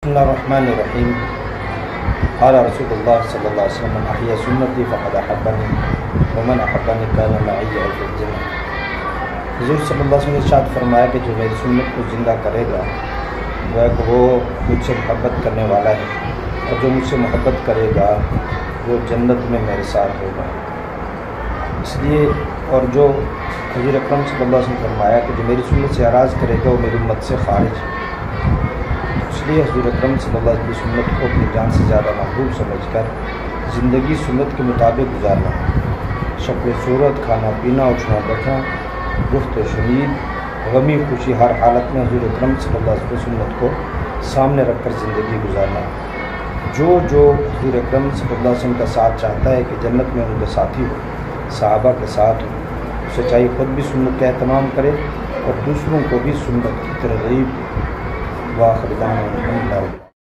بسم اللہ الرحمن الرحیم۔ قال رسول اللہ صلی اللہ علیہ وسلم احیا سنتی فقد احبنی ومن احبنی کان معی فی الجنہ۔ حضور صلی اللہ علیہ وسلم نے ارشاد فرمایا کہ جو میری سنت کو زندہ کرے گا وہ مجھ سے محبت کرنے والا ہے، اور جو مجھ سے محبت کرے گا وہ جنت میں میرے ساتھ ہوگا۔ اس لیے اور جو حضور اکرم صلی اللہ علیہ وسلم نے فرمایا کہ جو میری سنت سے اعراض کرے گا وہ میری امت سے خارج ہے، اس لیے حضور اکرم صلی اللہ علیہ وسلم کی سنت کو اپنی جان سے زیادہ محبوب سمجھ کر زندگی سنت کے مطابق گزارنا، شکل و صورت، کھانا پینا، اٹھنا بیٹھنا، گفت و شنید، غمی خوشی، ہر حالت میں حضور اکرم صلی اللہ علیہ وسلم کی سنت کو سامنے رکھ کر زندگی گزارنا۔ جو حضور اکرم صلی اللہ علیہ وسلم کا ساتھ چاہتا ہے کہ جنت میں ان کے ساتھی ہو، صحابہ کے ساتھ ہو، اسے چاہیے خود بھی سنت کا اہتمام کرے اور دوسروں کو بھی سنت کی ترغیب۔ واخر دعوانا الحمد للہ۔